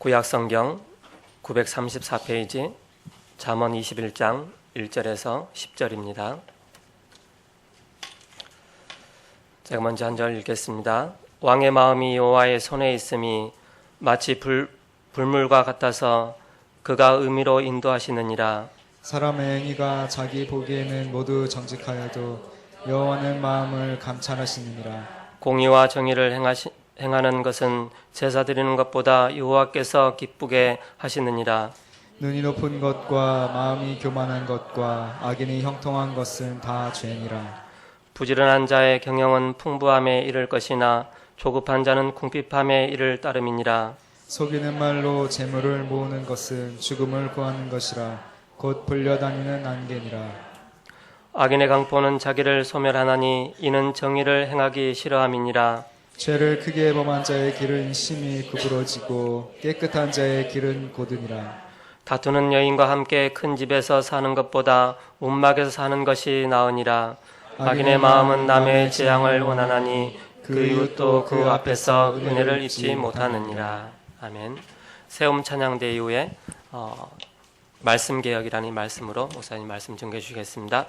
구약성경 934페이지 잠언 21장 1절에서 10절입니다. 제가 먼저 한 절 읽겠습니다. 왕의 마음이 여호와의 손에 있음이 마치 불물과 같아서 그가 의미로 인도하시느니라. 사람의 행위가 자기 보기에는 모두 정직하여도 여호와는 마음을 감찰하시느니라. 공의와 정의를 행하는 것은 제사 드리는 것보다 여호와께서 기쁘게 하시느니라. 눈이 높은 것과 마음이 교만한 것과 악인이 형통한 것은 다 죄니라. 부지런한 자의 경영은 풍부함에 이를 것이나 조급한 자는 궁핍함에 이를 따름이니라. 속이는 말로 재물을 모으는 것은 죽음을 구하는 것이라. 곧 불려다니는 안개니라. 악인의 강포는 자기를 소멸하나니 이는 정의를 행하기 싫어함이니라. 죄를 크게 범한 자의 길은 심히 구부러지고 깨끗한 자의 길은 고드니라. 다투는 여인과 함께 큰 집에서 사는 것보다 움막에서 사는 것이 나으니라. 악인의 마음은 남의 재앙을 원하나니 그 이웃도 그 앞에서 은혜를 잊지 못하느니라. 아멘. 세움 찬양대 이후에 말씀개혁이라는 말씀으로 목사님 말씀 전해 주시겠습니다.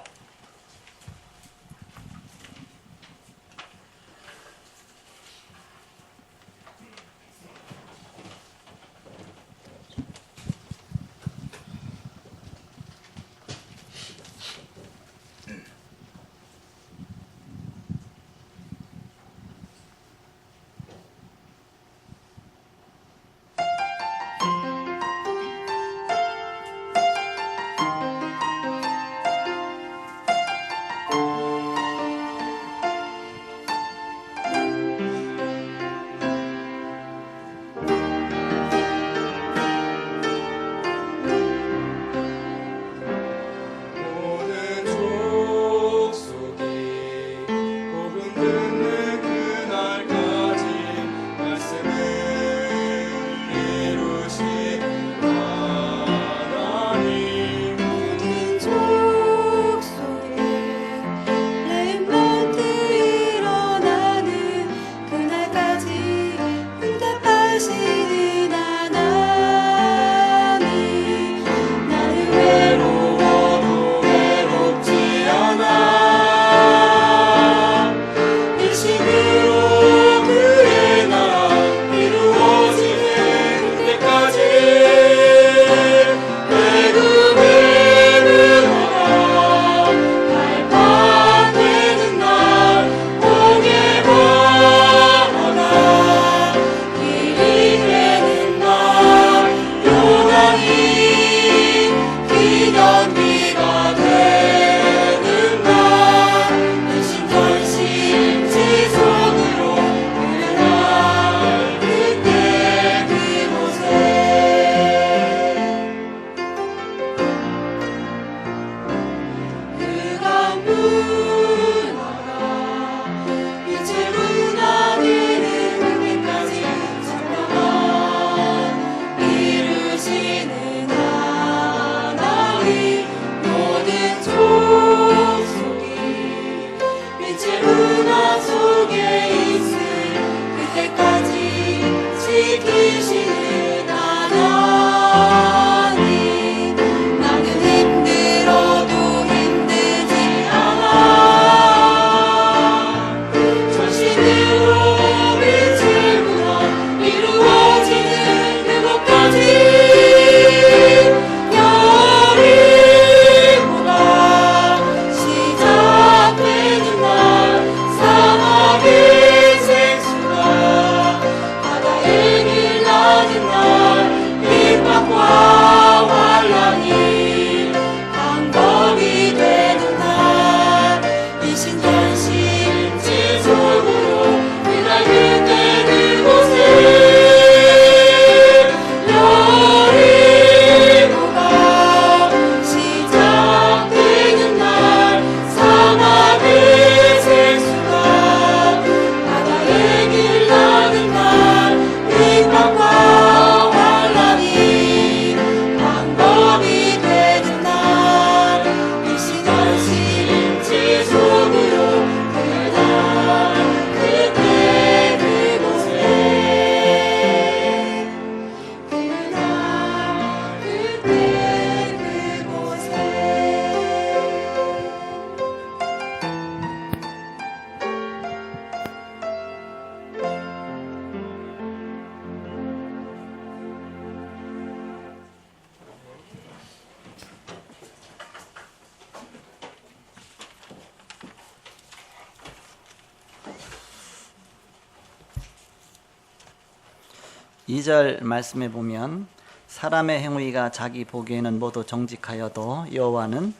2절 말씀에 보면 사람의 행위가 자기 보기에는 모두 정직하여도 여호와는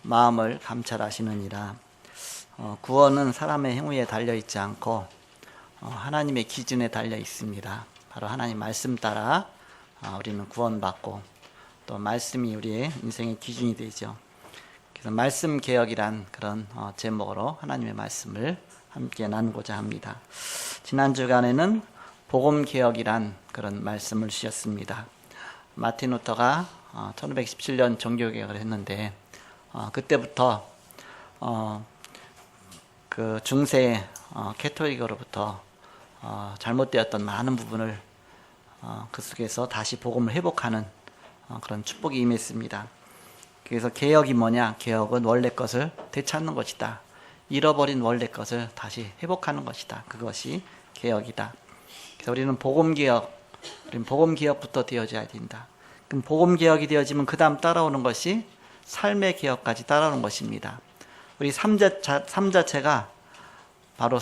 마음을 감찰하시느니라. 구원은 사람의 행위에 달려 있지 않고 하나님의 기준에 달려 있습니다. 바로 하나님 말씀 따라 우리는 구원받고 또 말씀이 우리의 인생의 기준이 되죠. 그래서 말씀 개혁이란 그런 제목으로 하나님의 말씀을 함께 나누고자 합니다. 지난 주간에는 복음 개혁이란 그런 말씀을 주셨습니다. 마틴 루터가 1517년 종교개혁을 했는데 그때부터 그 중세 캐톨릭으로부터 잘못되었던 많은 부분을 그 속에서 다시 복음을 회복하는 그런 축복이 임했습니다. 그래서 개혁이 뭐냐? 개혁은 원래 것을 되찾는 것이다. 잃어버린 원래 것을 다시 회복하는 것이다. 그것이 개혁이다. 그래서 우리는 복음개혁부터 되어져야 된다. 그럼 복음개혁이 되어지면 그 다음 따라오는 것이 삶의 개혁까지 따라오는 것입니다. 우리 삶 자체가 바로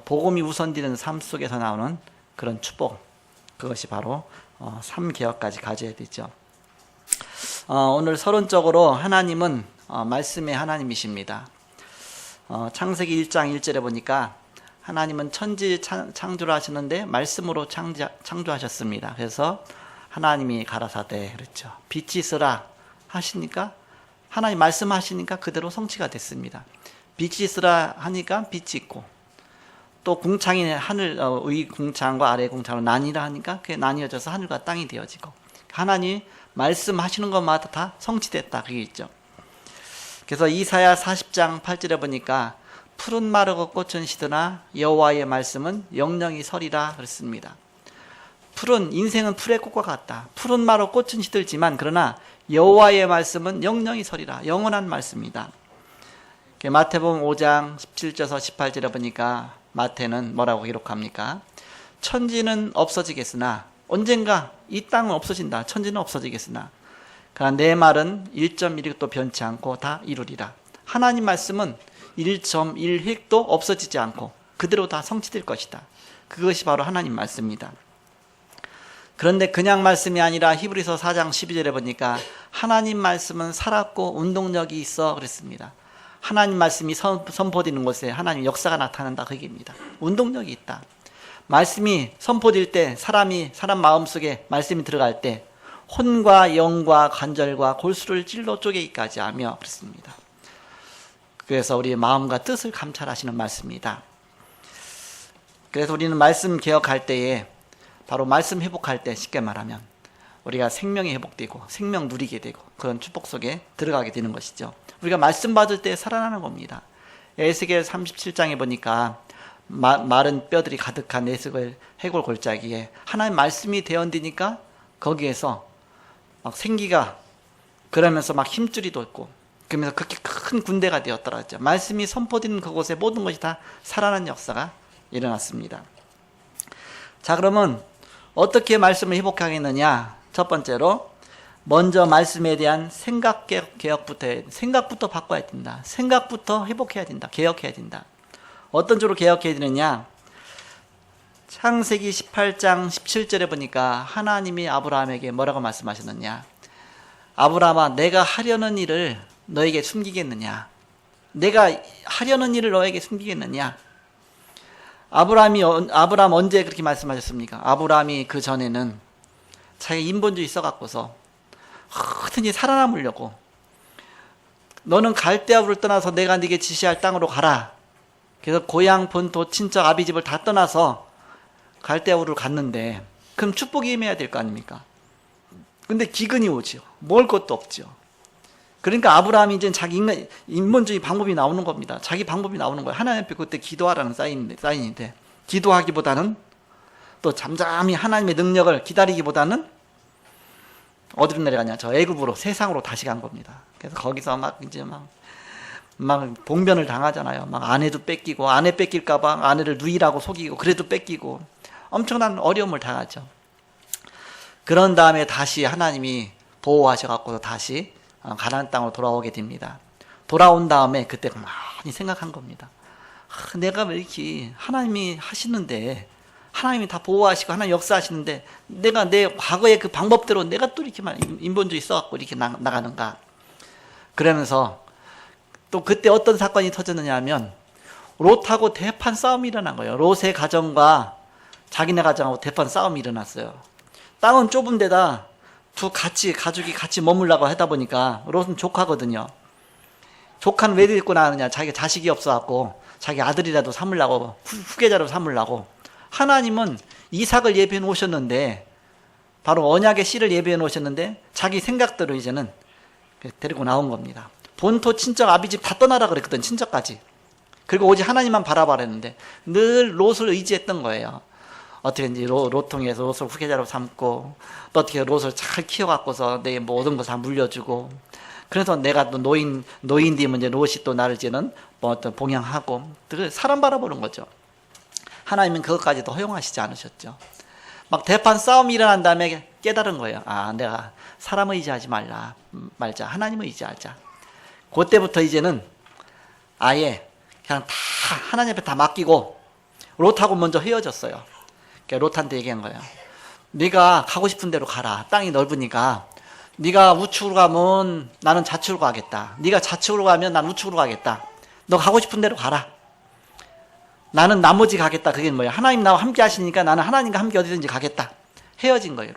복음이 우선되는 삶 속에서 나오는 그런 축복, 그것이 바로 삶 개혁까지 가져야 되죠. 오늘 서론적으로 하나님은 말씀의 하나님이십니다. 창세기 1장 1절에 보니까 하나님은 천지 창조를 하시는데 말씀으로 창조하셨습니다. 그래서 하나님이 가라사대 그랬죠. 빛이 있으라 하시니까 하나님 말씀하시니까 그대로 성취가 됐습니다. 빛이 있으라 하니까 빛이 있고 또 궁창이 하늘 위 궁창과 아래 궁창으로 나뉘라 하니까 그게 나뉘어져서 하늘과 땅이 되어지고 하나님이 말씀하시는 것마다 다 성취됐다 그게 있죠. 그래서 이사야 40장 8절에 보니까 푸른 마르고 꽃은 시드나 여호와의 말씀은 영영이 서리라 그랬습니다. 인생은 풀의 꽃과 같다. 푸른 마르고 꽃은 시들지만 그러나 여호와의 말씀은 영영이 서리라. 영원한 말씀이다. 마태복음 5장 17절에서 18절에 보니까 마태는 뭐라고 기록합니까? 천지는 없어지겠으나 언젠가 이 땅은 없어진다. 천지는 없어지겠으나 그러나 내 말은 1.1획도 변치 않고 다 이루리라. 하나님 말씀은 1.1획도 없어지지 않고 그대로 다 성취될 것이다. 그것이 바로 하나님 말씀입니다. 그런데 그냥 말씀이 아니라 히브리서 4장 12절에 보니까 하나님 말씀은 살았고 운동력이 있어 그랬습니다. 하나님 말씀이 선포되는 곳에 하나님 역사가 나타난다 그 얘기입니다. 운동력이 있다. 말씀이 선포될 때 사람 마음속에 말씀이 들어갈 때 혼과 영과 관절과 골수를 찔러 쪼개기까지 하며 그렇습니다. 그래서 우리의 마음과 뜻을 감찰하시는 말씀입니다. 그래서 우리는 말씀 개혁할 때에 바로 말씀 회복할 때 쉽게 말하면 우리가 생명이 회복되고 생명 누리게 되고 그런 축복 속에 들어가게 되는 것이죠. 우리가 말씀 받을 때 살아나는 겁니다. 에스겔 37장에 보니까 마른 뼈들이 가득한 에스겔 해골 골짜기에 하나님 말씀이 대언되니까 거기에서 막 생기가 그러면서 막 힘줄이 돋고 그러면서 그렇게 큰 군대가 되었더라죠. 말씀이 선포되는 그곳에 모든 것이 다 살아난 역사가 일어났습니다. 자, 그러면 어떻게 말씀을 회복하겠느냐? 첫 번째로 먼저 말씀에 대한 생각 생각부터 바꿔야 된다. 생각부터 회복해야 된다. 개혁해야 된다. 어떤 쪽으로 개혁해야 되느냐? 창세기 18장 17절에 보니까 하나님이 아브라함에게 뭐라고 말씀하셨느냐? 아브라함아, 내가 하려는 일을 너에게 숨기겠느냐? 내가 하려는 일을 너에게 숨기겠느냐? 아브라함 언제 그렇게 말씀하셨습니까? 아브라함이 그 전에는 자기 인본주의 써갖고서 어떻게 살아남으려고 너는 갈대아우를 떠나서 내가 네게 지시할 땅으로 가라. 그래서 고향 본토 친척 아비집을 다 떠나서 갈대아우를 갔는데 그럼 축복이 임해야 될 거 아닙니까? 근데 기근이 오죠. 먹을 것도 없죠. 그러니까 아브라함이 이제 자기 인본주의 방법이 나오는 겁니다. 자기 방법이 나오는 거예요. 하나님 앞에 그때 기도하라는 사인인데 기도하기보다는 또 잠잠히 하나님의 능력을 기다리기보다는 어디로 내려가냐? 저 애굽으로 세상으로 다시 간 겁니다. 그래서 거기서 막 봉변을 당하잖아요. 막 아내도 뺏기고 아내 뺏길까봐 아내를 누이라고 속이고 그래도 뺏기고 엄청난 어려움을 당하죠. 그런 다음에 다시 하나님이 보호하셔갖고 다시 가나안 땅으로 돌아오게 됩니다. 돌아온 다음에 그때 많이 생각한 겁니다. 내가 왜 이렇게 하나님이 하시는데 하나님이 다 보호하시고 하나님 역사하시는데 내가 내 과거의 그 방법대로 내가 또 이렇게 인본주의 써갖고 이렇게 나가는가. 그러면서 또 그때 어떤 사건이 터졌느냐 하면 롯하고 대판 싸움이 일어난 거예요. 롯의 가정과 자기네 가정하고 대판 싸움이 일어났어요. 땅은 좁은 데다 가족이 같이 머물라고 하다 보니까 롯은 조카거든요. 조카는 왜 데리고 나느냐. 자기가 자식이 없어갖고 자기 아들이라도 삼으려고 후계자로 삼으려고. 하나님은 이삭을 예비해 놓으셨는데 바로 언약의 씨를 예비해 놓으셨는데 자기 생각대로 이제는 데리고 나온 겁니다. 본토 친척 아비집 다 떠나라 그랬거든. 친척까지. 그리고 오직 하나님만 바라봐랬는데 늘 롯을 의지했던 거예요. 어떻게든지 롯 통해서 롯을 후계자로 삼고 또 어떻게 롯을 잘 키워갖고서 내 모든 걸 다 물려주고 그래서 내가 또 노인되면 이제 롯이 또 나를 이제는 뭐 어떤 봉양하고 사람 바라보는 거죠. 하나님은 그것까지도 허용하시지 않으셨죠. 막 대판 싸움이 일어난 다음에 깨달은 거예요. 아, 내가 사람 의지하지 말자. 하나님 의지하자. 그때부터 이제는 아예 그냥 다 하나님 앞에 다 맡기고 롯하고 먼저 헤어졌어요. 그러니까 롯한테 얘기한 거예요. 네가 가고 싶은 대로 가라. 땅이 넓으니까 네가 우측으로 가면 나는 좌측으로 가겠다. 네가 좌측으로 가면 난 우측으로 가겠다. 너 가고 싶은 대로 가라. 나는 나머지 가겠다. 그게 뭐예요? 하나님 나와 함께 하시니까 나는 하나님과 함께 어디든지 가겠다. 헤어진 거예요.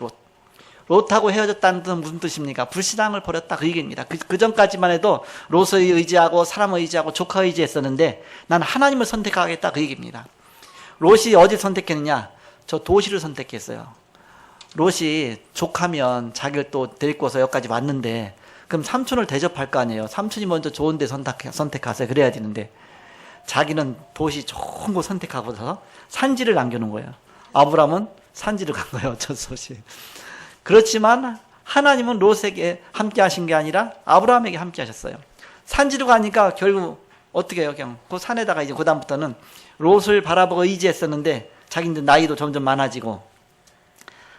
롯하고 헤어졌다는 뜻은 무슨 뜻입니까? 불신앙을 버렸다. 그 얘기입니다. 그 전까지만 해도 롯을 의지하고 사람을 의지하고 조카 의지했었는데 나는 하나님을 선택하겠다. 그 얘기입니다. 롯이 어디 선택했느냐? 저 도시를 선택했어요. 롯이 족하면 자기를 또 데리고 와서 여기까지 왔는데 그럼 삼촌을 대접할 거 아니에요. 삼촌이 먼저 좋은 데 선택하세요. 그래야 되는데 자기는 도시 좋은 곳 선택하고서 산지를 남겨놓은 거예요. 아브라함은 산지를 간 거예요. 어쩔 수 없이. 그렇지만 하나님은 롯에게 함께 하신 게 아니라 아브라함에게 함께 하셨어요. 산지로 가니까 결국 어떻게 해요? 그냥 그 산에다가 이제 그다음부터는 롯을 바라보고 의지했었는데 자기는 나이도 점점 많아지고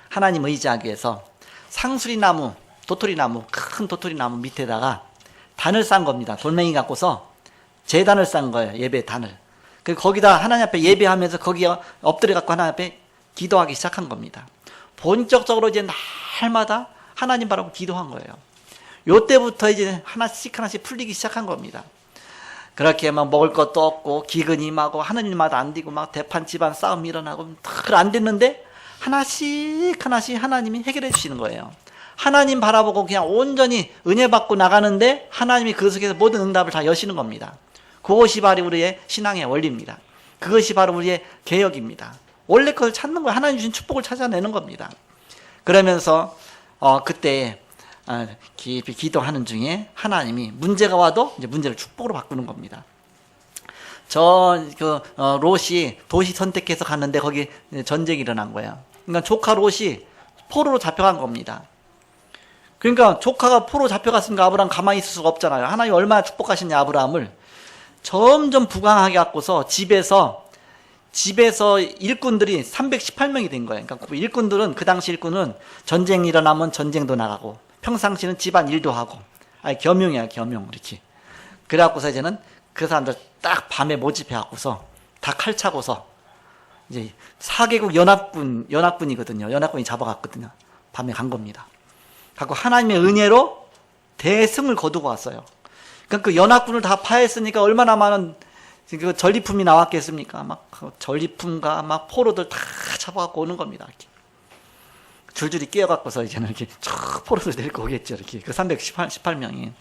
하나님 의지하기 위해서 상수리나무, 도토리나무, 큰 도토리나무 밑에다가 단을 싼 겁니다. 돌멩이 갖고서 제단을 싼 거예요. 예배 단을. 그리고 거기다 하나님 앞에 예배하면서 거기에 엎드려 갖고 하나님 앞에 기도하기 시작한 겁니다. 본격적으로 이제 날마다 하나님 바라고 기도한 거예요. 요때부터 이제 하나씩 풀리기 시작한 겁니다. 그렇게 막 먹을 것도 없고 기근이 임하고 하느님마다 안 되고 막 대판 집안 싸움이 일어나고 늘 안 됐는데 하나씩 하나님이 해결해 주시는 거예요. 하나님 바라보고 그냥 온전히 은혜 받고 나가는데 하나님이 그 속에서 모든 응답을 다 여시는 겁니다. 그것이 바로 우리의 신앙의 원리입니다. 그것이 바로 우리의 개혁입니다. 원래 그걸 찾는 거예요. 하나님 주신 축복을 찾아내는 겁니다. 그러면서 그때 깊이 기도하는 중에 하나님이 문제가 와도 이제 문제를 축복으로 바꾸는 겁니다. 롯이 도시 선택해서 갔는데 거기 전쟁이 일어난 거예요. 그러니까 조카 롯이 포로로 잡혀간 겁니다. 그러니까 조카가 포로 잡혀갔으니까 아브라함 가만히 있을 수가 없잖아요. 하나님 얼마나 축복하셨냐 아브라함을. 점점 부강하게 갖고서 집에서 일꾼들이 318명이 된 거예요. 그러니까 일꾼들은 그 당시 일꾼은 전쟁이 일어나면 전쟁도 나가고 평상시는 집안 일도 하고 겸용이야 겸용 이렇게. 그래갖고서 이제는 그 사람들 딱 밤에 모집해 갖고서 다 칼 차고서 이제 4개국 연합군이거든요. 연합군이 잡아갔거든요. 밤에 간 겁니다. 갖고 하나님의 은혜로 대승을 거두고 왔어요. 그러니까 그 연합군을 다 파했으니까 얼마나 많은 그 전리품이 나왔겠습니까? 막 전리품과 막 포로들 다 잡아갖고 오는 겁니다. 이렇게. 줄줄이 끼어갖고서 이제는 이렇게 쫙 포로들 데리고 오겠죠. 이렇게 그 318명이.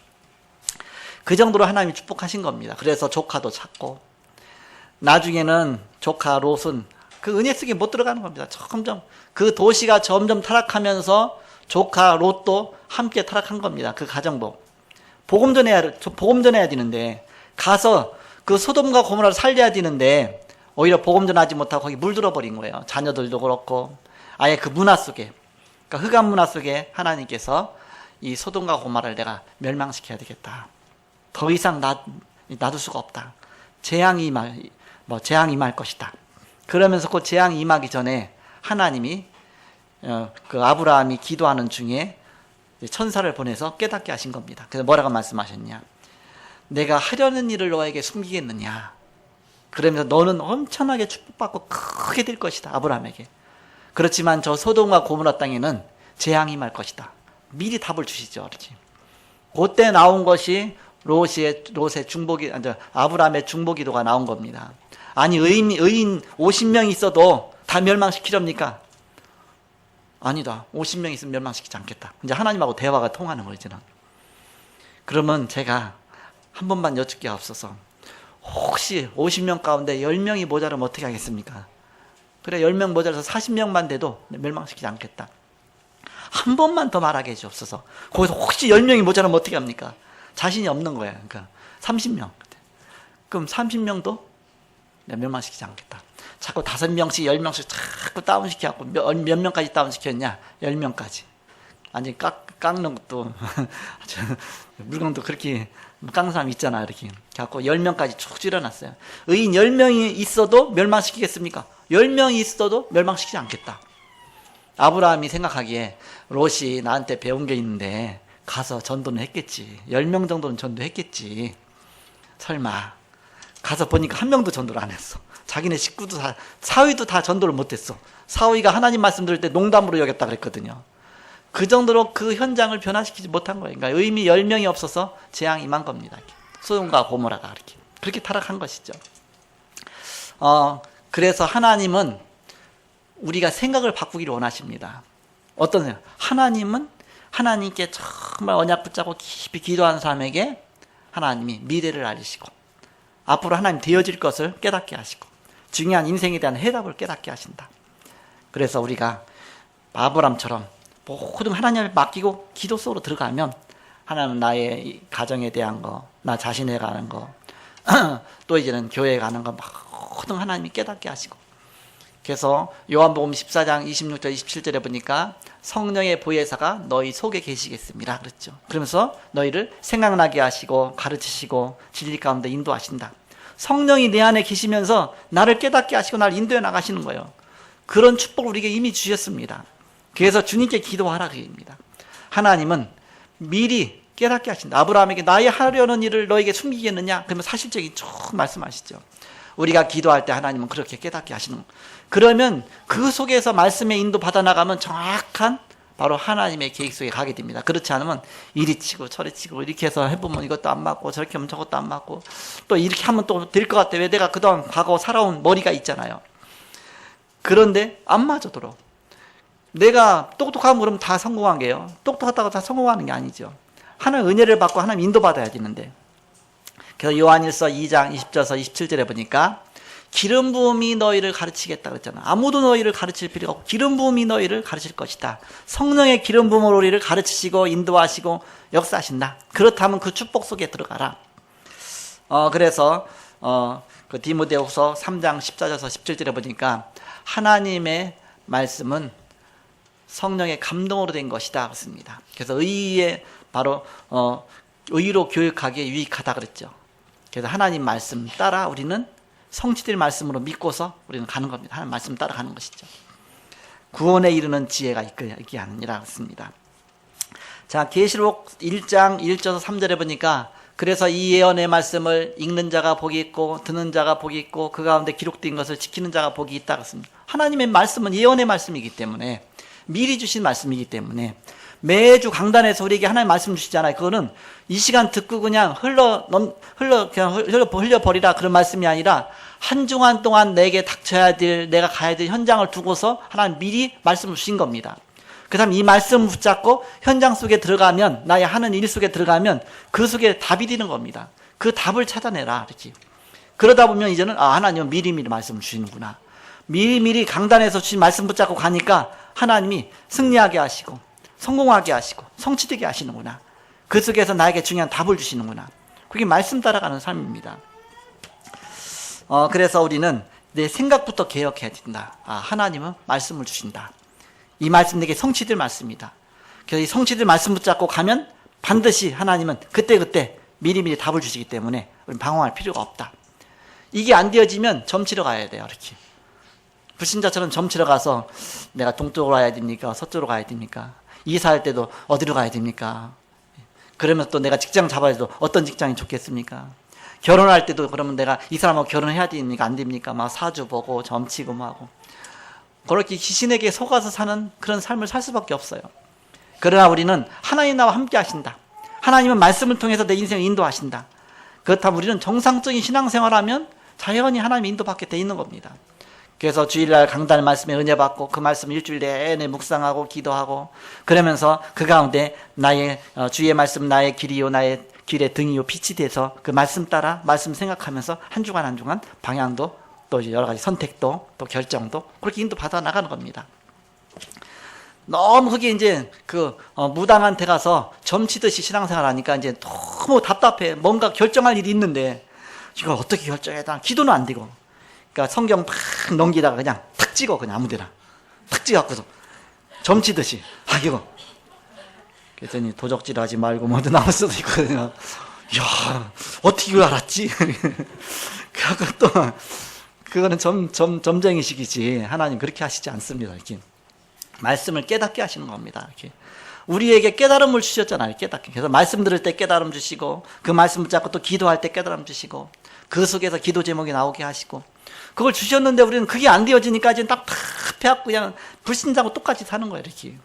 그 정도로 하나님이 축복하신 겁니다. 그래서 조카도 찾고 나중에는 조카 롯은 그 은혜 속에 못 들어가는 겁니다. 점점 그 도시가 점점 타락하면서 조카 롯도 함께 타락한 겁니다. 그 가정도 복음 전해야 되는데 가서 그 소돔과 고모라를 살려야 되는데 오히려 복음 전하지 못하고 거기 물들어 버린 거예요. 자녀들도 그렇고 아예 그 문화 속에 그러니까 흑암 문화 속에 하나님께서 이 소돔과 고모라를 내가 멸망시켜야 되겠다. 더 이상 놔둘 수가 없다. 재앙이 임할 것이다. 그러면서 그 재앙이 임하기 전에 하나님이 그 아브라함이 기도하는 중에 천사를 보내서 깨닫게 하신 겁니다. 그래서 뭐라고 말씀하셨냐? 내가 하려는 일을 너에게 숨기겠느냐? 그러면서 너는 엄청나게 축복받고 크게 될 것이다. 아브라함에게. 그렇지만 저 소돔과 고모라 땅에는 재앙이 임할 것이다. 미리 답을 주시죠. 그렇지. 그때 나온 것이 롯의 중보기, 아브라함의 중보기도가 나온 겁니다. 아니 의인 50명 있어도 다 멸망시키렵니까? 아니다. 50명 있으면 멸망시키지 않겠다. 이제 하나님하고 대화가 통하는 거예요. 이제는. 그러면 제가 한 번만 여쭙게 하옵소서. 혹시 50명 가운데 10명이 모자라면 어떻게 하겠습니까? 그래 10명 모자라서 40명만 돼도 멸망시키지 않겠다. 한 번만 더 말하게 해주옵소서. 거기서 혹시 10명이 모자라면 어떻게 합니까? 자신이 없는 거야. 그러니까 30명. 그럼 30명도 멸망시키지 않겠다. 자꾸 5명씩 10명씩 자꾸 다운시켜갖고 몇 명까지 다운시켰냐? 10명까지. 아니 깎는 것도 물건도 그렇게 깎는 사람 있잖아. 이렇게 갖고 10명까지 쭉 줄여놨어요. 의인 10명이 있어도 멸망시키겠습니까? 10명이 있어도 멸망시키지 않겠다. 아브라함이 생각하기에 롯이 나한테 배운 게 있는데 가서 전도는 했겠지. 10명 정도는 전도했겠지. 설마. 가서 보니까 한 명도 전도를 안 했어. 자기네 식구도 다, 사위도 다 전도를 못했어. 사위가 하나님 말씀 들을 때 농담으로 여겼다 그랬거든요. 그 정도로 그 현장을 변화시키지 못한 거예요. 그러니까 의미 10명이 없어서 재앙이 임한 겁니다. 소돔과 고모라가 그렇게 타락한 것이죠. 그래서 하나님은 우리가 생각을 바꾸기를 원하십니다. 어떤 생각? 하나님은 하나님께 정말 언약 붙잡고 깊이 기도하는 사람에게 하나님이 미래를 알리시고 앞으로 하나님 되어질 것을 깨닫게 하시고 중요한 인생에 대한 해답을 깨닫게 하신다. 그래서 우리가 아브라함처럼 모든 하나님을 맡기고 기도 속으로 들어가면 하나님은 나의 가정에 대한 거, 나 자신에 가는 거, 또 이제는 교회에 가는 거 모든 하나님이 깨닫게 하시고 그래서 요한복음 14장 26절 27절에 보니까 성령의 보혜사가 너희 속에 계시겠습니다. 그랬죠. 그러면서 너희를 생각나게 하시고 가르치시고 진리 가운데 인도하신다. 성령이 내 안에 계시면서 나를 깨닫게 하시고 나를 인도해 나가시는 거예요. 그런 축복을 우리에게 이미 주셨습니다. 그래서 주님께 기도하라 그입니다. 하나님은 미리 깨닫게 하신다. 아브라함에게 나의 하려는 일을 너에게 숨기겠느냐? 그러면 사실적인 쭉 말씀하시죠. 우리가 기도할 때 하나님은 그렇게 깨닫게 하시는 거예요. 그러면 그 속에서 말씀의 인도 받아 나가면 정확한 바로 하나님의 계획 속에 가게 됩니다. 그렇지 않으면 이리 치고 저리 치고 이렇게 해서 해보면 이것도 안 맞고 저렇게 하면 저것도 안 맞고 또 이렇게 하면 또 될 것 같아. 왜 내가 그동안 과거 살아온 머리가 있잖아요. 그런데 안 맞아도록 내가 똑똑하면 그러면 다 성공한 게요. 똑똑하다고 다 성공하는 게 아니죠. 하나님 은혜를 받고 하나님 인도받아야 되는데 그래서 요한일서 2장 20절에서 27절에 보니까 기름 부음이 너희를 가르치겠다 그랬잖아. 아무도 너희를 가르칠 필요가 없고 기름 부음이 너희를 가르칠 것이다. 성령의 기름 부음으로 우리를 가르치시고 인도하시고 역사하신다. 그렇다면 그 축복 속에 들어가라. 그래서 그 디모데후서 3장 14절에서 17절에 보니까 하나님의 말씀은 성령의 감동으로 된 것이다 그렇습니다. 그래서 의의 바로 의로 교육하기에 유익하다 그랬죠. 그래서 하나님 말씀 따라 우리는 성취될 말씀으로 믿고서 우리는 가는 겁니다. 하나님 말씀 따라가는 것이죠. 구원에 이르는 지혜가 있게 하느니라 했습니다. 자, 계시록 1장 1절에서 3절에 보니까 그래서 이 예언의 말씀을 읽는 자가 복이 있고 듣는 자가 복이 있고 그 가운데 기록된 것을 지키는 자가 복이 있다 그랬습니다. 하나님의 말씀은 예언의 말씀이기 때문에 미리 주신 말씀이기 때문에 매주 강단에서 우리에게 하나님 말씀 주시잖아요. 그거는 이 시간 듣고 그냥 흘려버리라 그런 말씀이 아니라 한 주간 동안 내게 닥쳐야 될 내가 가야 될 현장을 두고서 하나님 미리 말씀을 주신 겁니다. 그 다음 이 말씀을 붙잡고 현장 속에 들어가면 나의 하는 일 속에 들어가면 그 속에 답이 되는 겁니다. 그 답을 찾아내라 이렇게. 그러다 보면 이제는 하나님은 미리미리 말씀을 주시는구나. 미리미리 강단에서 주신 말씀 붙잡고 가니까 하나님이 승리하게 하시고 성공하게 하시고 성취되게 하시는구나. 그 속에서 나에게 중요한 답을 주시는구나. 그게 말씀 따라가는 삶입니다. 그래서 우리는 내 생각부터 개혁해야 된다. 하나님은 말씀을 주신다. 이 말씀 내게 성취될 말씀이다. 그래서 이 성취될 말씀 붙잡고 가면 반드시 하나님은 그때그때 미리미리 답을 주시기 때문에 우리는 방황할 필요가 없다. 이게 안 되어지면 점치러 가야 돼요. 이렇게. 불신자처럼 점치러 가서 내가 동쪽으로 가야 됩니까? 서쪽으로 가야 됩니까? 이사할 때도 어디로 가야 됩니까? 그러면서 또 내가 직장 잡아야 해도 어떤 직장이 좋겠습니까? 결혼할 때도 그러면 내가 이 사람하고 결혼해야 됩니까? 안 됩니까? 막 사주 보고 점치고 뭐 하고. 그렇게 귀신에게 속아서 사는 그런 삶을 살 수밖에 없어요. 그러나 우리는 하나님 나와 함께 하신다. 하나님은 말씀을 통해서 내 인생을 인도하신다. 그렇다면 우리는 정상적인 신앙생활하면 자연히 하나님의 인도받게 돼 있는 겁니다. 그래서 주일날 강단 말씀에 은혜 받고 그 말씀 일주일 내내 묵상하고 기도하고 그러면서 그 가운데 나의 주의 말씀 나의 길이요 나의 길의 등이요 빛이 돼서 그 말씀 따라 말씀 생각하면서 한 주간 한 주간 방향도 또 이제 여러 가지 선택도 또 결정도 그렇게 인도받아 나가는 겁니다. 너무 그게 이제 무당한테 가서 점치듯이 신앙생활 하니까 이제 너무 답답해. 뭔가 결정할 일이 있는데 이걸 어떻게 결정해? 나 기도는 안 되고. 그러니까 성경 팍 넘기다가 그냥 탁 찍어 그냥 아무데나 탁 찍어갖고서 점치듯이 이거. 그랬더니 도적질 하지 말고 뭐도 나올 수도 있거든요. 야 어떻게 이걸 알았지? 그래갖고 또 그거는 점쟁이식이지 하나님 그렇게 하시지 않습니다. 이렇게. 말씀을 깨닫게 하시는 겁니다. 이렇게. 우리에게 깨달음을 주셨잖아요. 깨닫게. 그래서 말씀 들을 때 깨달음 주시고 그 말씀 붙잡고 또 기도할 때 깨달음 주시고 그 속에서 기도 제목이 나오게 하시고 그걸 주셨는데 우리는 그게 안 되어지니까 이제 답답해갖고 그냥 불신자고 똑같이 사는 거예요. 이렇게.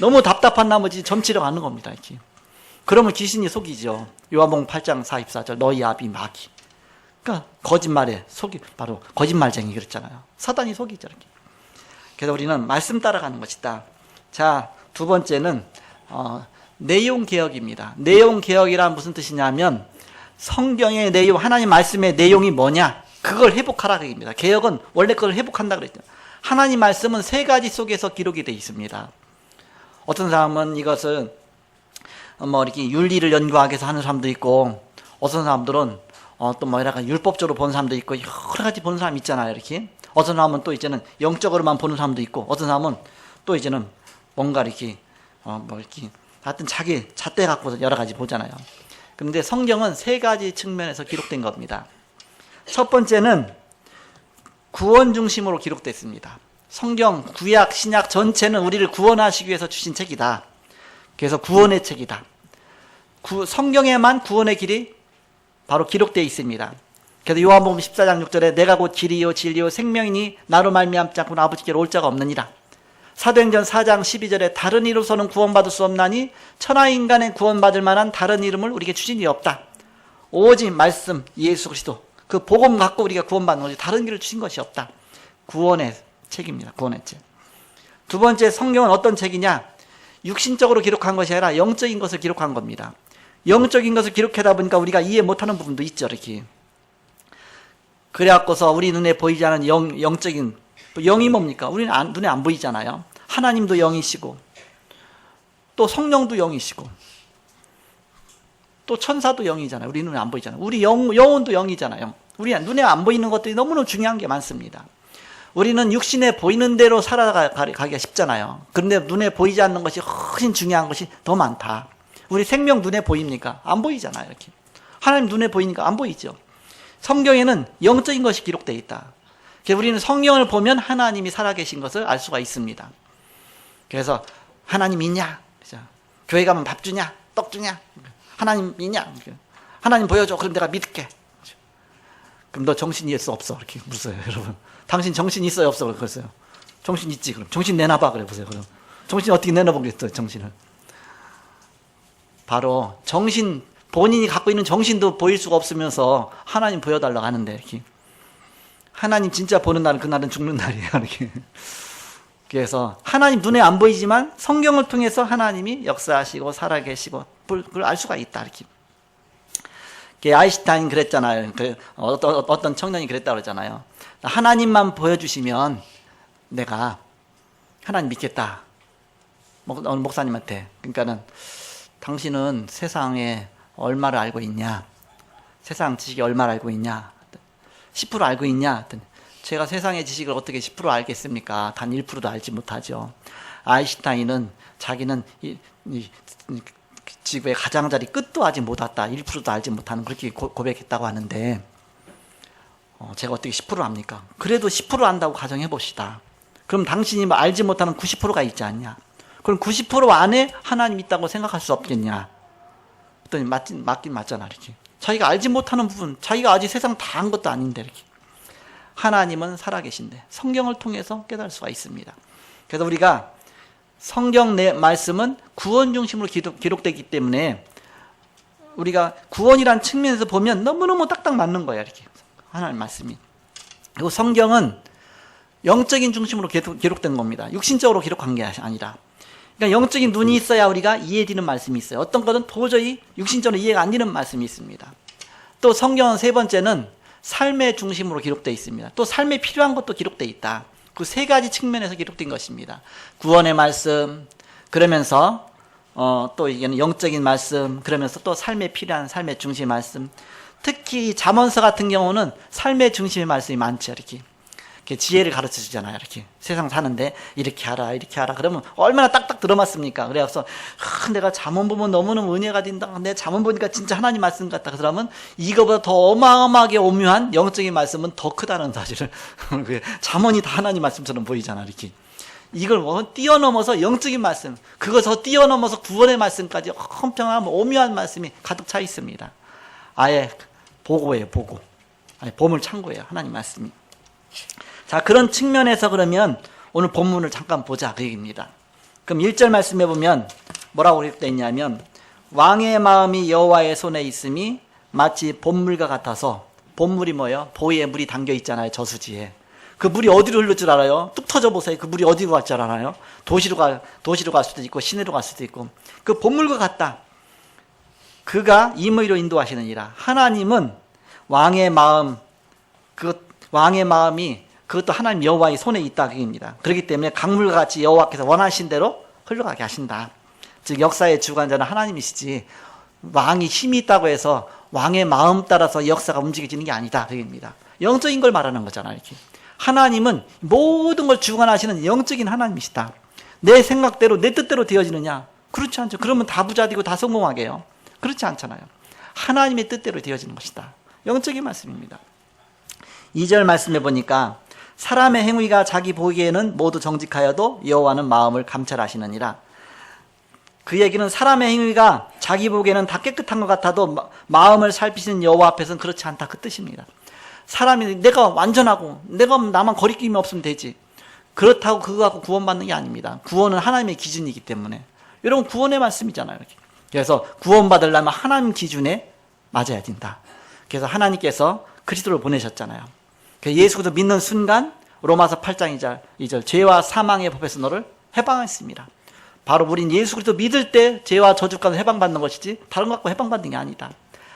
너무 답답한 나머지 점치러 가는 겁니다. 이렇게. 그러면 귀신이 속이죠. 요한복음 8장 44절 너희 아비 마귀. 그러니까 거짓말에 속이 바로 거짓말쟁이 그랬잖아요. 사단이 속이죠. 이렇게. 그래서 우리는 말씀 따라가는 것이다. 자, 두 번째는 내용 개혁입니다. 내용 개혁이란 무슨 뜻이냐면 성경의 내용, 하나님 말씀의 내용이 뭐냐? 그걸 회복하라 그 얘기입니다. 개혁은 원래 그걸 회복한다 그랬죠. 하나님 말씀은 세 가지 속에서 기록이 되어 있습니다. 어떤 사람은 이것을 뭐 이렇게 윤리를 연구하기 위해서 하는 사람도 있고, 어떤 사람들은 또 뭐 이렇게 율법적으로 보는 사람도 있고 여러 가지 보는 사람 있잖아요. 이렇게. 어떤 사람은 또 이제는 영적으로만 보는 사람도 있고, 어떤 사람은 또 이제는 뭔가 이렇게 뭐 이렇게 하여튼 자기 잣대 갖고 여러 가지 보잖아요. 그런데 성경은 세 가지 측면에서 기록된 겁니다. 첫 번째는 구원 중심으로 기록됐습니다. 성경, 구약, 신약 전체는 우리를 구원하시기 위해서 주신 책이다. 그래서 구원의 책이다. 성경에만 구원의 길이 바로 기록되어 있습니다. 그래서 요한복음 14장 6절에 내가 곧 길이요 진리요 생명이니 나로 말미암지 않고는 아버지께로 올 자가 없느니라. 사도행전 4장 12절에 다른 이로서는 구원받을 수 없나니 천하인간의 구원받을 만한 다른 이름을 우리에게 주신 이 없다. 오직 말씀 예수 그리스도 그 복음 갖고 우리가 구원받는 거지 다른 길을 주신 것이 없다. 구원의 책입니다. 구원의 책. 두 번째, 성경은 어떤 책이냐? 육신적으로 기록한 것이 아니라 영적인 것을 기록한 겁니다. 영적인 것을 기록하다 보니까 우리가 이해 못하는 부분도 있죠. 이렇게. 그래갖고서 우리 눈에 보이지 않는 영적인, 영이 뭡니까? 우리는 눈에 안 보이잖아요. 하나님도 영이시고, 또 성령도 영이시고, 또 천사도 영이잖아요. 우리 눈에 안 보이잖아요. 우리 영혼도 영이잖아요. 우리 눈에 안 보이는 것들이 너무너무 중요한 게 많습니다. 우리는 육신에 보이는 대로 살아가기가 쉽잖아요. 그런데 눈에 보이지 않는 것이 훨씬 중요한 것이 더 많다. 우리 생명 눈에 보입니까? 안 보이잖아요. 이렇게. 하나님 눈에 보이니까 안 보이죠. 성경에는 영적인 것이 기록되어 있다. 그래서 우리는 성경을 보면 하나님이 살아계신 것을 알 수가 있습니다. 그래서 하나님 있냐? 교회 가면 밥 주냐? 떡 주냐? 하나님 있냐? 하나님 보여줘. 그럼 내가 믿을게. 그럼 너 정신이 있어 없어? 이렇게 물어요, 여러분. 당신 정신 있어요 없어? 그랬어요. 정신 있지. 그럼 정신 내놔봐. 그래 보세요. 그럼 정신 어떻게 내놔보겠어요? 정신을. 바로 정신, 본인이 갖고 있는 정신도 보일 수가 없으면서 하나님 보여달라고 하는데, 이렇게. 하나님 진짜 보는 날은 그날은 죽는 날이에요. 이렇게. 그래서 하나님 눈에 안 보이지만 성경을 통해서 하나님이 역사하시고 살아계시고 그걸 알 수가 있다. 이렇게. 아인슈타인 그랬잖아요. 어떤 청년이 그랬다고 그러잖아요. 하나님만 보여주시면 내가 하나님 믿겠다. 목사님한테. 그러니까는 당신은 세상에 얼마를 알고 있냐? 세상 지식이 얼마를 알고 있냐? 10% 알고 있냐? 제가 세상의 지식을 어떻게 10% 알겠습니까? 단 1%도 알지 못하죠. 아인슈타인은 자기는 이 지구의 가장자리 끝도 아직 못 왔다. 1%도 알지 못하는 그렇게 고백했다고 하는데 제가 어떻게 10% 압니까? 그래도 10% 안다고 가정해 봅시다. 그럼 당신이 알지 못하는 90%가 있지 않냐? 그럼 90% 안에 하나님 있다고 생각할 수 없겠냐? 그랬더니 맞긴 맞잖아. 이렇게. 자기가 알지 못하는 부분, 자기가 아직 세상 다 한 것도 아닌데 이렇게. 하나님은 살아계신데 성경을 통해서 깨달을 수가 있습니다. 그래서 우리가 성경 내 말씀은 구원 중심으로 기록되기 때문에 우리가 구원이란 측면에서 보면 너무너무 딱딱 맞는 거야. 이렇게 하나님 말씀이. 그리고 성경은 영적인 중심으로 기록된 겁니다. 육신적으로 기록한 게 아니라. 그러니까 영적인 눈이 있어야 우리가 이해되는 말씀이 있어요. 어떤 것은 도저히 육신적으로 이해가 안 되는 말씀이 있습니다. 또 성경은 세 번째는 삶의 중심으로 기록되어 있습니다. 또 삶에 필요한 것도 기록되어 있다. 그 세 가지 측면에서 기록된 것입니다. 구원의 말씀, 그러면서 또 이게는 영적인 말씀, 그러면서 또 삶에 필요한 삶의 중심의 말씀. 특히 잠언서 같은 경우는 삶의 중심의 말씀이 많죠. 이렇게 지혜를 가르쳐 주잖아요. 이렇게 세상 사는데 이렇게 하라 이렇게 하라 그러면 얼마나 딱딱 들어맞습니까? 그래서 내가 잠언 보면 너무너무 은혜가 된다. 내 잠언 보니까 진짜 하나님 말씀 같다. 그러면 이거보다 더 어마어마하게 오묘한 영적인 말씀은 더 크다는 사실을 잠언이 다 하나님 말씀처럼 보이잖아. 이렇게 이걸 뛰어넘어서 영적인 말씀, 그거 더 뛰어넘어서 구원의 말씀까지 엄청난 오묘한 말씀이 가득 차 있습니다. 아예 보고예요. 보고. 아니, 보물 창고예요. 하나님 말씀이. 자, 그런 측면에서 그러면 오늘 본문을 잠깐 보자 그 얘기입니다. 그럼 1절 말씀해 보면 뭐라고 기록되어 있냐면 왕의 마음이 여호와의 손에 있음이 마치 봄물과 같아서, 봄물이 뭐예요? 보위에 물이 담겨 있잖아요. 저수지에. 그 물이 어디로 흐를 줄 알아요? 뚝 터져 보세요. 그 물이 어디로 갈 줄 알아요? 도시로 갈 수도 있고 시내로 갈 수도 있고. 그 봄물과 같다. 그가 임의로 인도하시느니라. 하나님은 왕의 마음, 왕의 마음이 그것도 하나님 여호와의 손에 있다 그입니다. 그렇기 때문에 강물과 같이 여호와께서 원하신 대로 흘러가게 하신다. 즉 역사의 주관자는 하나님이시지 왕이 힘이 있다고 해서 왕의 마음 따라서 역사가 움직여지는 게 아니다 그입니다. 영적인 걸 말하는 거잖아요. 이렇게. 하나님은 모든 걸 주관하시는 영적인 하나님이시다. 내 생각대로 내 뜻대로 되어지느냐? 그렇지 않죠. 그러면 다 부자 되고 다 성공하게 해요. 그렇지 않잖아요. 하나님의 뜻대로 되어지는 것이다. 영적인 말씀입니다. 2절 말씀해 보니까 사람의 행위가 자기 보기에는 모두 정직하여도 여호와는 마음을 감찰하시느니라. 그 얘기는 사람의 행위가 자기 보기에는 다 깨끗한 것 같아도 마음을 살피시는 여호와 앞에서는 그렇지 않다 그 뜻입니다. 사람이 내가 완전하고 내가 나만 거리낌이 없으면 되지, 그렇다고 그거 갖고 구원받는 게 아닙니다. 구원은 하나님의 기준이기 때문에. 여러분 구원의 말씀이잖아요. 이렇게. 그래서 구원받으려면 하나님 기준에 맞아야 된다. 그래서 하나님께서 그리스도를 보내셨잖아요. 예수 그리스도 믿는 순간 로마서 8장 2절 죄와 사망의 법에서 너를 해방했습니다. 바로 우린 예수 그리스도 믿을 때 죄와 저주까지 해방받는 것이지 다른 것 갖고 해방받는 게 아니다.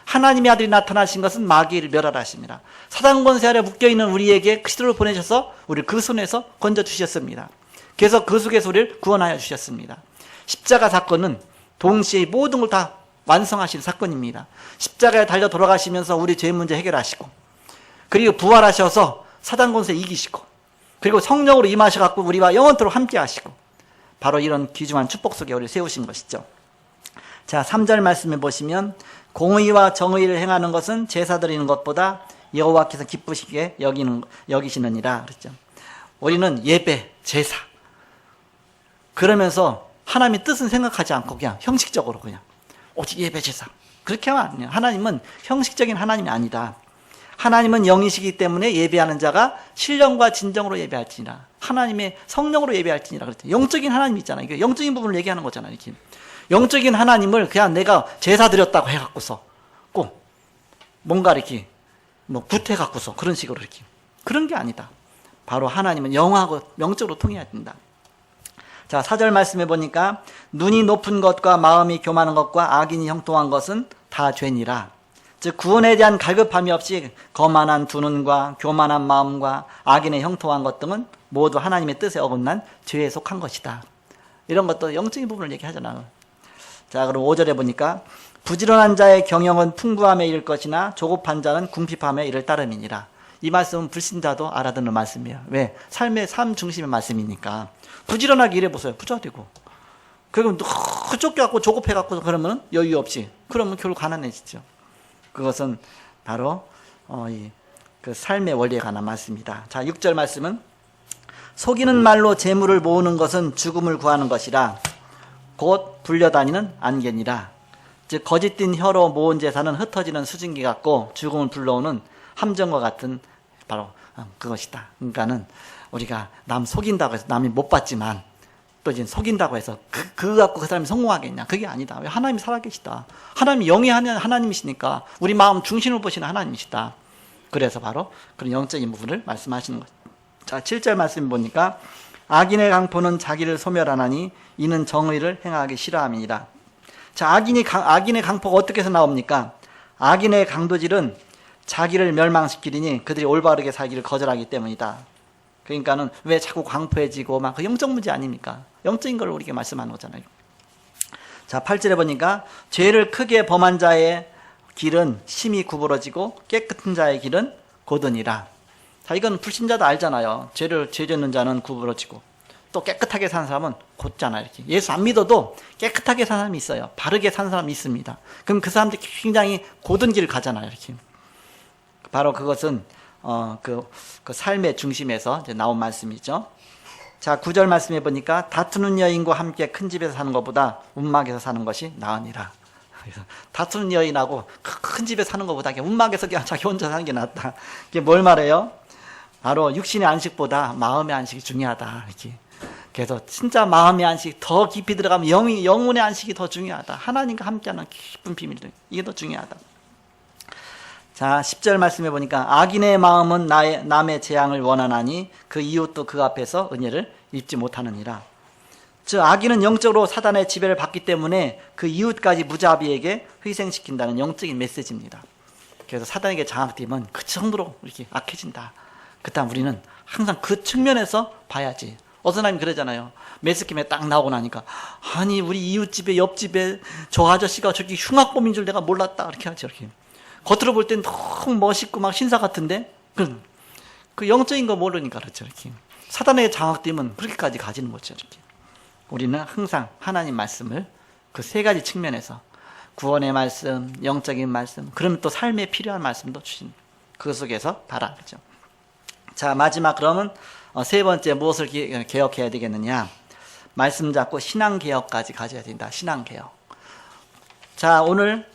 하나님의 아들이 나타나신 것은 마귀를 멸하라십니다. 사단 권세 아래 묶여있는 우리에게 그리스도를 보내셔서 우리를 그 손에서 건져주셨습니다. 그래서 그 속에서 우리를 구원하여 주셨습니다. 십자가 사건은 동시에 모든 걸 다 완성하신 사건입니다. 십자가에 달려 돌아가시면서 우리 죄 문제 해결하시고, 그리고 부활하셔서 사단 권세 이기시고, 그리고 성령으로 임하셔갖고 우리와 영원토록 함께 하시고, 바로 이런 귀중한 축복 속에 우리를 세우신 것이죠. 자, 3절 말씀해 보시면 공의와 정의를 행하는 것은 제사 드리는 것보다 여호와께서 기쁘시게 여기시느니라 그랬죠. 우리는 예배, 제사, 그러면서 하나님의 뜻은 생각하지 않고 그냥 형식적으로 그냥 오직 예배, 제사 그렇게 하면 안 돼요. 하나님은 형식적인 하나님이 아니다. 하나님은 영이시기 때문에 예배하는 자가 신령과 진정으로 예배할지니라. 하나님의 성령으로 예배할지니라 그랬죠. 영적인 하나님 있잖아요. 이게 영적인 부분을 얘기하는 거잖아요. 이렇게. 영적인 하나님을 그냥 내가 제사 드렸다고 해갖고서 꼭 뭔가 이렇게 뭐 구태갖고서 그런 식으로 이렇게 그런 게 아니다. 바로 하나님은 영하고 영적으로 통해야 된다. 자, 4절 말씀해 보니까 눈이 높은 것과 마음이 교만한 것과 악인이 형통한 것은 다 죄니라. 즉 구원에 대한 갈급함이 없이 거만한 두 눈과 교만한 마음과 악인의 형통한 것 등은 모두 하나님의 뜻에 어긋난 죄에 속한 것이다. 이런 것도 영적인 부분을 얘기하잖아요. 자, 그럼 5절에 보니까 부지런한 자의 경영은 풍부함에 이를 것이나 조급한 자는 궁핍함에 이를 따름이니라. 이 말씀은 불신자도 알아듣는 말씀이에요. 왜? 삶 중심의 말씀이니까. 부지런하게 일해보세요. 부자 되고. 그리고 쫓겨갖고 조급해갖고 그러면 여유 없이. 그러면 결국 가난해지죠. 그것은 바로 그 삶의 원리에 관한 말씀입니다. 자, 6절 말씀은 속이는 말로 재물을 모으는 것은 죽음을 구하는 것이라 곧 불려다니는 안개니라. 즉 거짓된 혀로 모은 재산은 흩어지는 수증기 같고 죽음을 불러오는 함정과 같은 바로 그것이다. 그러니까는 우리가 남 속인다고 해서 남이 못 받지만 또 이제 속인다고 해서 그거 갖고 그 사람이 성공하겠냐? 그게 아니다. 왜? 하나님이 살아계시다. 하나님이 영이 하나님이시니까 우리 마음 중심을 보시는 하나님이시다. 그래서 바로 그런 영적인 부분을 말씀하시는 거죠. 자, 7절 말씀 보니까 악인의 강포는 자기를 소멸하나니 이는 정의를 행하기 싫어함이니라. 자, 악인의 강포가 어떻게 해서 나옵니까? 악인의 강도질은 자기를 멸망시키리니 그들이 올바르게 살기를 거절하기 때문이다. 그러니까는 왜 자꾸 강포해지고 막 그 영적 문제 아닙니까? 영적인 걸 우리에게 말씀하는 거잖아요. 자, 8절에 보니까 죄를 크게 범한 자의 길은 심히 구부러지고 깨끗한 자의 길은 곧으니라. 자, 이건 불신자도 알잖아요. 죄 짓는 자는 구부러지고 또 깨끗하게 사는 사람은 곧잖아요. 이렇게. 예수 안 믿어도 깨끗하게 사는 사람이 있어요. 바르게 사는 사람이 있습니다. 그럼 그 사람들이 굉장히 곧은 길을 가잖아요. 이렇게. 바로 그것은 그 삶의 중심에서 이제 나온 말씀이죠. 자, 9절 말씀해 보니까 다투는 여인과 함께 큰 집에서 사는 것보다 움막에서 사는 것이 나으니라. 그래서 다투는 여인하고 큰 집에 사는 것보다 움막에서 그냥 자기 혼자 사는 게 낫다. 이게 뭘 말해요? 바로 육신의 안식보다 마음의 안식이 중요하다. 이렇게. 그래서 진짜 마음의 안식 더 깊이 들어가면 영혼의 안식이 더 중요하다. 하나님과 함께하는 깊은 비밀들, 이게 더 중요하다. 자, 10절 말씀해 보니까 악인의 마음은 남의 재앙을 원하나니 그 이웃도 그 앞에서 은혜를 입지 못하느니라. 즉 악인은 영적으로 사단의 지배를 받기 때문에 그 이웃까지 무자비에게 희생시킨다는 영적인 메시지입니다. 그래서 사단에게 장악되면 그 정도로 이렇게 악해진다. 그다음 우리는 항상 그 측면에서 봐야지. 어선하님 그러잖아요. 매스킴에 딱 나오고 나니까 아니 우리 이웃집에 옆집에 저 아저씨가 저기 흉악범인 줄 내가 몰랐다. 이렇게 하죠. 이렇게. 겉으로 볼 땐 너무 멋있고 막 신사 같은데 그 영적인 거 모르니까 그렇죠. 이렇게. 사단에게 장악되면 그렇게까지 가지는 거죠. 이렇게. 우리는 항상 하나님 말씀을 그 세 가지 측면에서 구원의 말씀, 영적인 말씀, 그러면 또 삶에 필요한 말씀도 주신 그 속에서 봐라. 그렇죠. 자, 마지막 그러면 세 번째 무엇을 개혁해야 되겠느냐? 말씀 잡고 신앙개혁까지 가져야 된다. 신앙개혁. 자, 오늘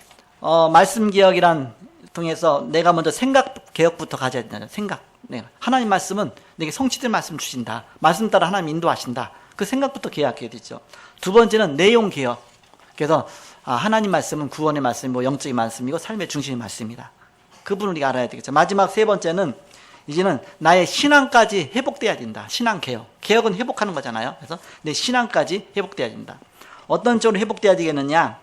말씀 개혁이란 통해서 내가 먼저 생각 개혁부터 가져야 된다. 생각. 하나님 말씀은 내게 성취된 말씀 주신다. 말씀 따라 하나님 인도하신다. 그 생각부터 개혁해야 되죠. 두 번째는 내용 개혁. 그래서 하나님 말씀은 구원의 말씀, 영적인 말씀이고 삶의 중심의 말씀이다. 그 부분을 우리가 알아야 되겠죠. 마지막 세 번째는 이제는 나의 신앙까지 회복돼야 된다. 신앙 개혁. 개혁은 회복하는 거잖아요. 그래서 내 신앙까지 회복돼야 된다. 어떤 쪽으로 회복돼야 되겠느냐?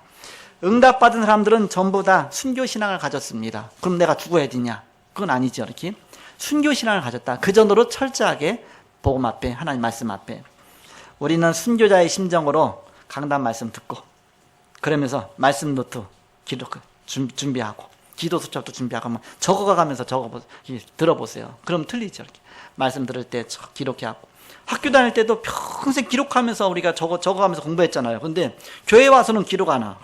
응답받은 사람들은 전부 다 순교신앙을 가졌습니다. 그럼 내가 죽어야 되냐? 그건 아니죠. 이렇게 순교신앙을 가졌다. 그 정도로 철저하게 복음 앞에, 하나님 말씀 앞에 우리는 순교자의 심정으로 강단 말씀 듣고 그러면서 말씀 노트 기록 준비하고 기도 수첩도 준비하고 적어가면서 들어보세요. 그럼 틀리죠. 이렇게. 말씀 들을 때 기록해하고 학교 다닐 때도 평생 기록하면서 우리가 적어가면서 공부했잖아요. 근데 교회 와서는 기록 안 하고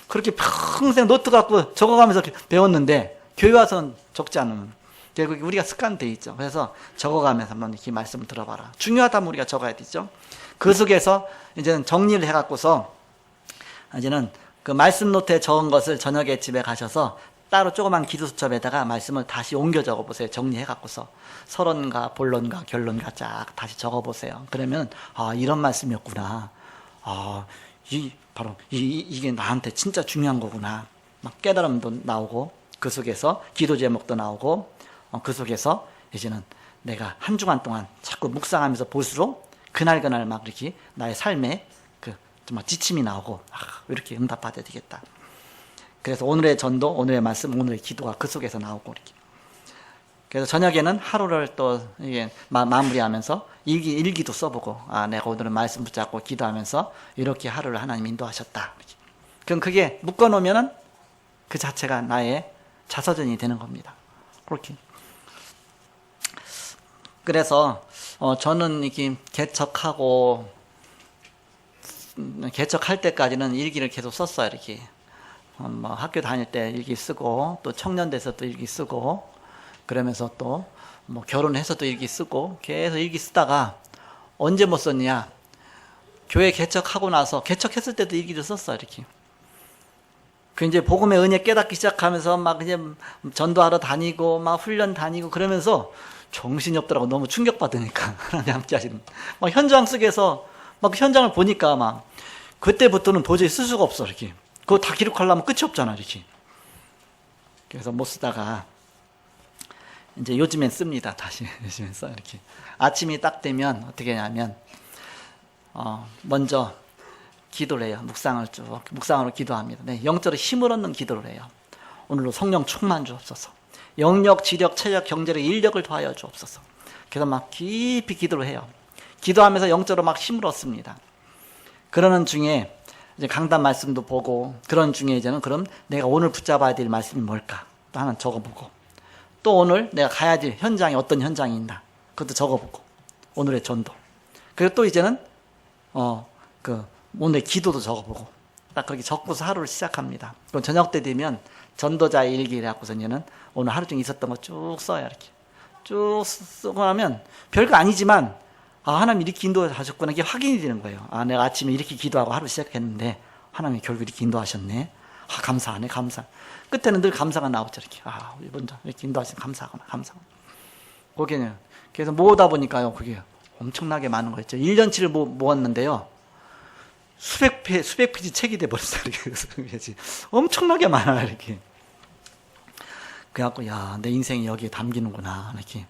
그렇게 평생 노트 갖고 적어가면서 배웠는데 교회 와서는 적지 않으면 결국 우리가 습관돼 있죠. 그래서 적어가면서 한번 이 말씀을 들어봐라. 중요하다면 우리가 적어야 되죠. 그 속에서 이제는 정리를 해갖고서 이제는 그 말씀 노트에 적은 것을 저녁에 집에 가셔서 따로 조그만 기도수첩에다가 말씀을 다시 옮겨 적어보세요. 정리해갖고서 서론과 본론과 결론과 쫙 다시 적어보세요. 그러면 이런 말씀이었구나. 바로 이게 나한테 진짜 중요한 거구나. 막 깨달음도 나오고 그 속에서 기도 제목도 나오고 그 속에서 이제는 내가 한 주간 동안 자꾸 묵상하면서 볼수록 그날 막 이렇게 나의 삶에 좀 지침이 나오고 이렇게 응답받아야 되겠다. 그래서 오늘의 전도, 오늘의 말씀, 오늘의 기도가 그 속에서 나오고 이렇게. 그래서 저녁에는 하루를 또 이게 마무리하면서 일기도 써보고 내가 오늘은 말씀 붙잡고 기도하면서 이렇게 하루를 하나님 인도하셨다. 이렇게. 그럼 그게 묶어놓으면은 그 자체가 나의 자서전이 되는 겁니다. 그렇게. 그래서 저는 이렇게 개척할 때까지는 일기를 계속 썼어요. 이렇게 학교 다닐 때 일기 쓰고 또 청년 돼서 또 일기 쓰고 그러면서 또 결혼해서 또 일기 쓰고 계속 일기 쓰다가 언제 못 썼냐? 교회 개척하고 나서 개척했을 때도 일기를 썼어요. 이렇게 그 이제 복음의 은혜 깨닫기 시작하면서 막 이제 전도하러 다니고 막 훈련 다니고 그러면서 정신이 없더라고. 너무 충격받으니까. 하나님 함께 하시는. 막 현장 속에서 막 현장을 보니까 막 그때부터는 도저히 쓸 수가 없어. 이렇게. 그거 다 기록하려면 끝이 없잖아. 이렇게. 그래서 못 쓰다가 이제 요즘엔 씁니다. 다시 요즘엔 써. 이렇게. 아침이 딱 되면 어떻게 하냐면 먼저 기도를 해요. 묵상으로 기도합니다. 네, 영적으로 힘을 얻는 기도를 해요. 오늘도 성령 충만 주옵소서. 영력, 지력, 체력, 경제력, 인력을 더하여 주옵소서. 그래서 막 깊이 기도를 해요. 기도하면서 영적으로 막 힘을 얻습니다. 그러는 중에 이제 강단 말씀도 보고, 그런 중에 이제는 그럼 내가 오늘 붙잡아야 될 말씀이 뭘까? 또 하나 적어보고, 또 오늘 내가 가야 될 현장이 어떤 현장이 있나? 그것도 적어보고, 오늘의 전도. 그리고 또 이제는 오늘의 기도도 적어보고, 딱 그렇게 적고서 하루를 시작합니다. 그럼 저녁 때 되면 전도자의 일기를 갖고서 이제는 오늘 하루 중에 있었던 거 쭉 써요. 이렇게 쭉 쓰고 나면 별거 아니지만 하나님 이렇게 인도하셨구나, 이게 확인이 되는 거예요. 내가 아침에 이렇게 기도하고 하루 시작했는데 하나님이 결국 이렇게 인도하셨네. 감사하네, 감사. 끝에는 늘 감사가 나오죠. 이렇게 우리 먼저 이렇게 인도하시면 감사하구나, 감사하구나. 거기는 그래서 모으다 보니까요, 그게 엄청나게 많은 거였죠. 1년치를 모았는데요, 수백 페이지 책이 돼버렸어요. 이렇게 엄청나게 많아요. 이렇게. 그래갖고 내 인생이 여기에 담기는구나, 이렇게.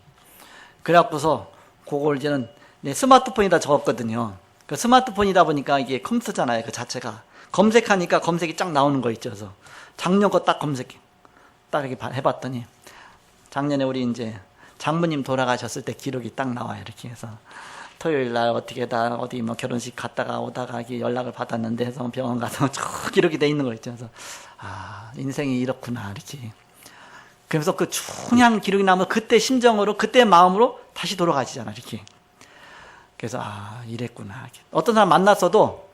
그래갖고서 그걸 이제는 내 스마트폰에다 적었거든요. 그 스마트폰이다 보니까 이게 컴퓨터잖아요. 그 자체가 검색하니까 검색이 쫙 나오는 거 있죠. 그래서 작년 거 딱 검색해, 딱 이렇게 해봤더니 작년에 우리 이제 장모님 돌아가셨을 때 기록이 딱 나와요. 이렇게 해서 토요일 날 어디 뭐 결혼식 갔다가 오다가 연락을 받았는데 해서 병원 가서 쭉 기록이 돼 있는 거 있죠. 그래서 인생이 이렇구나, 이렇게. 그래서 그 중요한 기록이 나오면 그때 심정으로, 그때 마음으로 다시 돌아가시잖아, 이렇게. 그래서 이랬구나. 이렇게. 어떤 사람 만났어도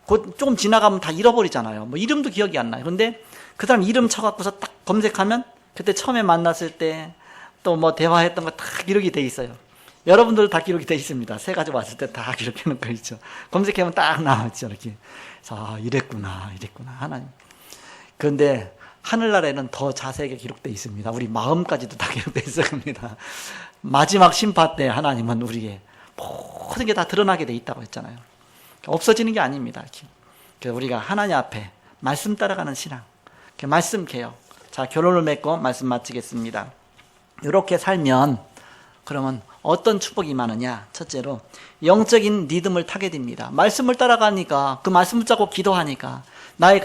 곧 조금 지나가면 다 잃어버리잖아요. 뭐 이름도 기억이 안 나요. 근데 그 사람 이름 쳐갖고서 딱 검색하면 그때 처음에 만났을 때 또 뭐 대화했던 거 다 기록이 돼 있어요. 여러분들 다 기록이 돼 있습니다. 새 가지고 왔을 때 다 기록해 놓은 거 있죠. 검색하면 딱 나왔죠. 이렇게. 그래서 이랬구나, 이랬구나, 하나님. 그런데 하늘나라에는 더 자세하게 기록되어 있습니다. 우리 마음까지도 다 기록되어 있을 겁니다. 마지막 심판 때 하나님은 우리의 모든 게 다 드러나게 돼 있다고 했잖아요. 없어지는 게 아닙니다. 이렇게. 그래서 우리가 하나님 앞에 말씀 따라가는 신앙, 말씀 개혁. 자, 결론을 맺고 말씀 마치겠습니다. 이렇게 살면 그러면 어떤 축복이 임하느냐? 첫째로 영적인 리듬을 타게 됩니다. 말씀을 따라가니까, 그 말씀 붙잡고 기도하니까,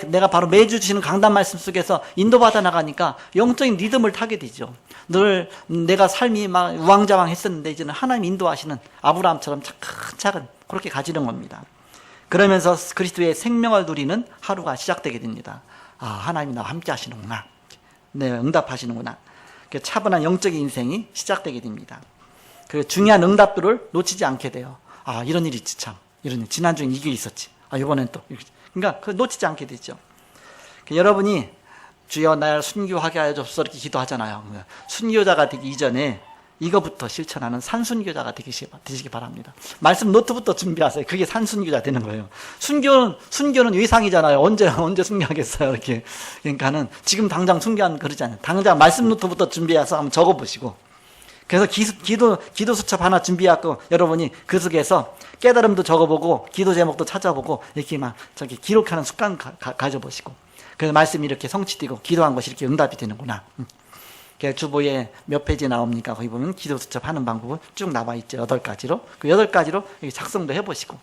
내가 바로 매주 주시는 강단 말씀 속에서 인도받아 나가니까 영적인 리듬을 타게 되죠. 늘 내가 삶이 막 우왕좌왕 했었는데 이제는 하나님 인도하시는 아브라함처럼 차근차근 그렇게 가지는 겁니다. 그러면서 그리스도의 생명을 누리는 하루가 시작되게 됩니다. 하나님이 나와 함께 하시는구나, 네, 응답하시는구나. 차분한 영적인 인생이 시작되게 됩니다. 그 중요한 응답들을 놓치지 않게 돼요. 이런 일이 있지, 참. 이런 일. 지난주엔 이게 있었지. 이번엔 또. 그러니까 그 놓치지 않게 되죠. 여러분이 주여 날 순교하게 하여 주옵소서 이렇게 기도하잖아요. 순교자가 되기 이전에 이거부터 실천하는 산순교자가 되시기 바랍니다. 말씀 노트부터 준비하세요. 그게 산순교자 되는 거예요. 순교는 위상이잖아요. 언제 순교하겠어요, 이렇게. 그러니까는 지금 당장 순교하는 그러잖아요. 당장 말씀 노트부터 준비해서 한번 적어보시고. 그래서 기도 수첩 하나 준비하고 여러분이 그 속에서 깨달음도 적어보고 기도 제목도 찾아보고 이렇게 막 기록하는 습관 가져보시고. 그래서 말씀이 이렇게 성취되고 기도한 것이 이렇게 응답이 되는구나. 주보에 몇 페이지 나옵니까? 거기 보면 기도 수첩 하는 방법은 쭉 나와 있죠. 8가지로. 그 8가지로 작성도 해보시고.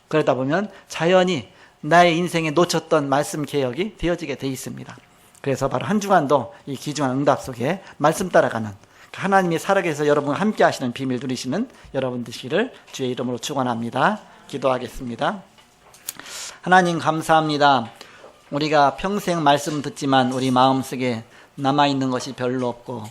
그러다 보면 자연히 나의 인생에 놓쳤던 말씀 개혁이 되어지게 돼 있습니다. 그래서 바로 한 주간도 이 귀중한 응답 속에 말씀 따라가는 하나님이 살아계셔서 여러분과 함께 하시는 비밀 누리시는 여러분 되시기를 주의 이름으로 축원합니다. 기도하겠습니다. 하나님 감사합니다. 우리가 평생 말씀 듣지만 우리 마음속에 남아있는 것이 별로 없고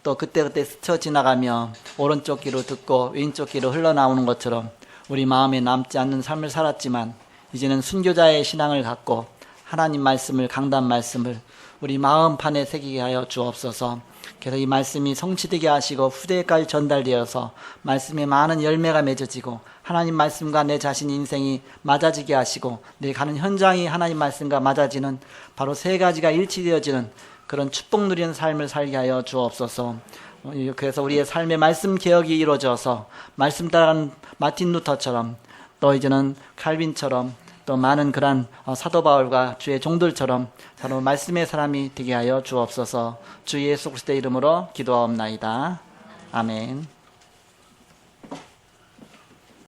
또 그때그때 스쳐 지나가며 오른쪽 귀로 듣고 왼쪽 귀로 흘러나오는 것처럼 우리 마음에 남지 않는 삶을 살았지만 이제는 순교자의 신앙을 갖고 하나님 말씀을, 강단 말씀을 우리 마음판에 새기게 하여 주옵소서. 그래서 이 말씀이 성취되게 하시고 후대까지 전달되어서 말씀에 많은 열매가 맺어지고 하나님 말씀과 내 자신 인생이 맞아지게 하시고 내 가는 현장이 하나님 말씀과 맞아지는 바로 세 가지가 일치되어지는 그런 축복 누리는 삶을 살게 하여 주옵소서. 그래서 우리의 삶의 말씀 개혁이 이루어져서 말씀 따라가는 마틴 루터처럼 또 이제는 칼빈처럼 또 많은 그런 사도 바울과 주의 종들처럼 바로 말씀의 사람이 되게 하여 주옵소서. 주 예수 그리스도의 이름으로 기도하옵나이다. 아멘.